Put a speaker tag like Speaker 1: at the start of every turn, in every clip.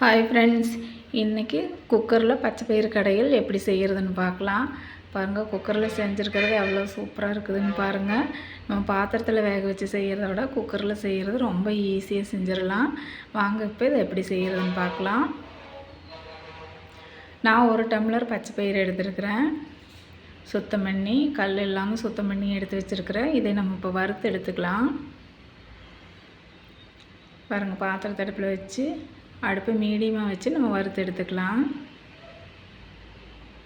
Speaker 1: Hi friends, இன்றைக்கி குக்கரில் பச்சை பயிறு கடையில் எப்படி செய்கிறதுன்னு பார்க்கலாம். பாருங்கள், குக்கரில் செஞ்சுருக்கிறது எவ்வளோ சூப்பராக இருக்குதுன்னு பாருங்கள். நம்ம பாத்திரத்தில் வேக வச்சு செய்கிறத விட குக்கரில் செய்கிறது ரொம்ப ஈஸியாக செஞ்சிடலாம். வாங்க இப்போ இதை எப்படி செய்கிறதுன்னு பார்க்கலாம். நான் 1 டம்ளர் பச்சை பயிறு எடுத்துருக்கிறேன். சுத்தம் பண்ணி கல் இல்லாமல் சுத்தம் பண்ணி எடுத்து வச்சுருக்கிறேன். இதை நம்ம இப்போ வறுத்து எடுத்துக்கலாம். பாருங்கள், பாத்திரத்தை அடுப்பில் வச்சு அடுப்பு மீடியமாக வச்சு நம்ம வறுத்து எடுத்துக்கலாம்.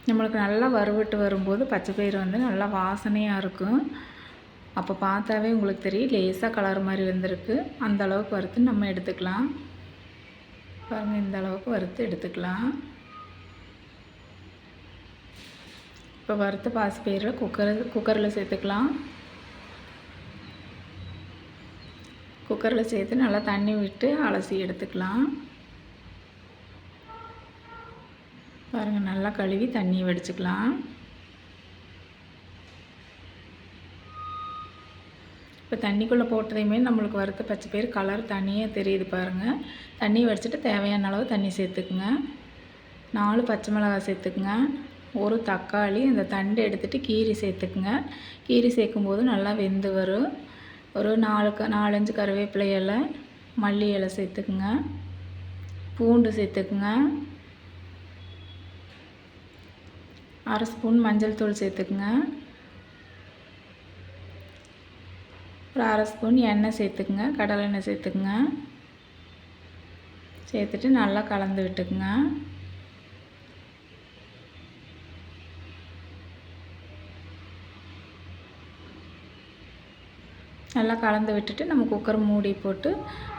Speaker 1: நம்மளுக்கு நல்லா வறுவிட்டு வரும்போது பச்சை பயிறு நல்லா வாசனையாக இருக்கும். அப்போ பார்த்தாவே உங்களுக்கு தெரியும், லேசாக கலர் மாதிரி வந்திருக்கு. அந்த அளவுக்கு வறுத்து நம்ம எடுத்துக்கலாம். பாருங்கள், இந்த அளவுக்கு வறுத்து எடுத்துக்கலாம். இப்போ வறுத்த பாசிப்பயிரை குக்கரில் சேர்த்துக்கலாம். குக்கரில் சேர்த்து நல்லா தண்ணி விட்டு அலசி எடுத்துக்கலாம். பாருங்கள், நல்லா கழுவி தண்ணி வடிச்சுக்கலாம். இப்போ தண்ணிக்குள்ளே போட்டதையுமே நம்மளுக்கு வறுத்த பச்சை பயிறு கலர் தனியாக தெரியுது பாருங்கள். தண்ணி வடிச்சிட்டு தேவையான அளவு தண்ணி சேர்த்துக்குங்க. 4 பச்சை மிளகாய் சேர்த்துக்குங்க. 1 தக்காளி அந்த தண்டு எடுத்துகிட்டு கீரி சேர்த்துக்குங்க. கீரி சேர்க்கும்போது நல்லா வெந்து வரும். ஒரு 4-5 கருவேப்பிலை இலை, மல்லி இலை சேர்த்துக்குங்க. பூண்டு சேர்த்துக்குங்க. 1/2 ஸ்பூன் மஞ்சள் தூள் சேர்த்துக்குங்க. ஒரு 1/2 ஸ்பூன் எண்ணெய் சேர்த்துக்குங்க. கடலை எண்ணெய் சேர்த்துக்குங்க. சேர்த்துட்டு நல்லா கலந்து விட்டுக்குங்க. நல்லா கலந்து விட்டுட்டு நம்ம குக்கர் மூடி போட்டு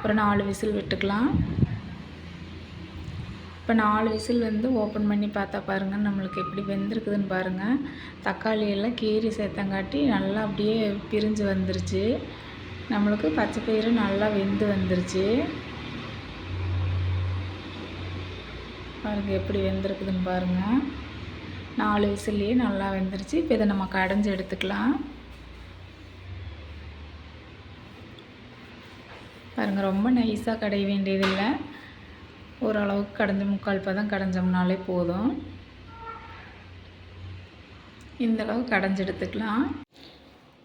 Speaker 1: ஒரு 4 விசில் விட்டுக்கலாம். இப்போ 4 விசில் ஓப்பன் பண்ணி பார்த்தா பாருங்கள், நம்மளுக்கு எப்படி வெந்திருக்குதுன்னு பாருங்கள். தக்காளி எல்லாம் கீரி சேர்த்தங்காட்டி நல்லா அப்படியே பிரிஞ்சு வந்துருச்சு. நம்மளுக்கு பச்சை பயிறு நல்லா வெந்து வந்துருச்சு. பாருங்கள் எப்படி வெந்திருக்குதுன்னு பாருங்கள். 4 விசில்லையே நல்லா வெந்துருச்சு. இப்போ இதை நம்ம கடைஞ்சி எடுத்துக்கலாம். பாருங்கள், ரொம்ப நைஸாக கடைய வேண்டியதில்லை. ஓரளவுக்கு கடைஞ்சி 3/4 பதம் கடைஞ்சோம்னாலே போதும். இந்தளவு கடைஞ்சி எடுத்துக்கலாம்.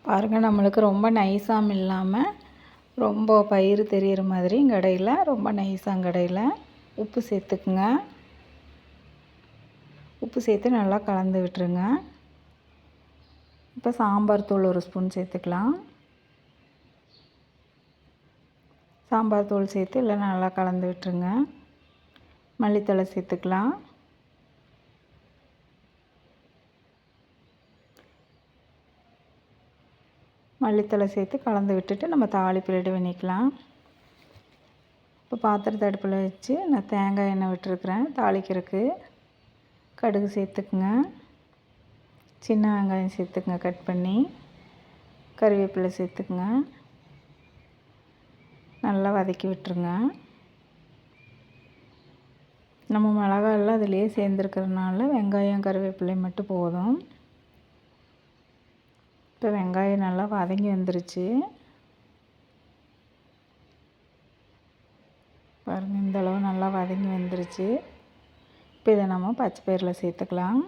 Speaker 1: பாருங்கள், நம்மளுக்கு ரொம்ப நைஸாகவும் இல்லாமல் ரொம்ப பயிறு தெரிகிற மாதிரி கடையில், ரொம்ப நைஸாக கடையில். உப்பு சேர்த்துக்குங்க. உப்பு சேர்த்து நல்லா கலந்து விட்டுருங்க. இப்போ சாம்பார் தூள் 1 ஸ்பூன் சேர்த்துக்கலாம். சாம்பார் தூள் சேர்த்து எல்லாம் நல்லா கலந்து விட்டுருங்க. மல்லித்தழை சேர்த்துக்கலாம். மல்லித்தழை சேர்த்து கலந்து விட்டுட்டு நம்ம தாளிப்பு ரெடி பண்ணிக்கலாம். இப்போ பாத்திரத்தை அடுப்பில் வச்சு நான் தேங்காய் எண்ணெய் விட்டுருக்குறேன் தாளிக்கிறதுக்கு. கடுகு சேர்த்துக்குங்க. சின்ன வெங்காயம் சேர்த்துக்குங்க கட் பண்ணி. கருவேப்பிலை சேர்த்துக்குங்க. நல்லா வதக்கி விட்டுருங்க. நம்ம மிளகாயெல்லாம் அதிலே சேர்ந்துருக்கிறதுனால வெங்காயம் கருவேப்பிலை மட்டும் போதும். இப்போ வெங்காயம் நல்லா வதங்கி வந்துருச்சு. பாருங்கள், இந்தளவு நல்லா வதங்கி வந்துருச்சு. இப்போ இதை நம்ம பச்சை பயிரில் சேர்த்துக்கலாம்.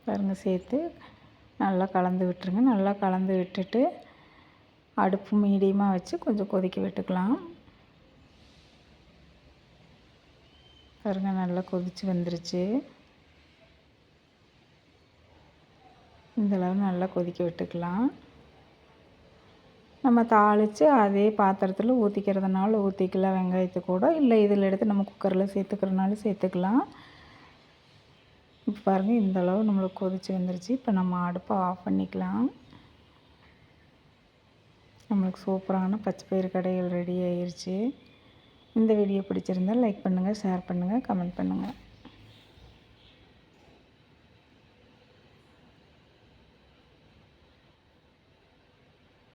Speaker 1: பாருங்கள், சேர்த்து நல்லா கலந்து விட்டுருங்க. நல்லா கலந்து விட்டுட்டு அடுப்பு மீடியமாக வச்சு கொஞ்சம் கொதிக்க விட்டுக்கலாம். பாருங்கள், நல்லா கொதித்து வந்துருச்சு. இந்தளவு நல்லா கொதிக்க விட்டுக்கலாம். நம்ம தாளித்து அதே பாத்திரத்தில் ஊற்றிக்கிறதுனால ஊற்றிக்கலாம் வெங்காயத்தை கூட. இல்லை இதில் எடுத்து நம்ம குக்கரில் சேர்த்துக்கிறனாலும் சேர்த்துக்கலாம். இப்போ பாருங்கள், இந்தளவு நம்மளுக்கு கொதித்து வந்துருச்சு. இப்போ நம்ம அடுப்பை ஆஃப் பண்ணிக்கலாம். நம்மளுக்கு சூப்பரான பச்சை பயிறு கடையில் ரெடி ஆயிடுச்சு. இந்த வீடியோ பிடிச்சிருந்தால் லைக் பண்ணுங்கள், ஷேர் பண்ணுங்கள், கமெண்ட் பண்ணுங்கள்.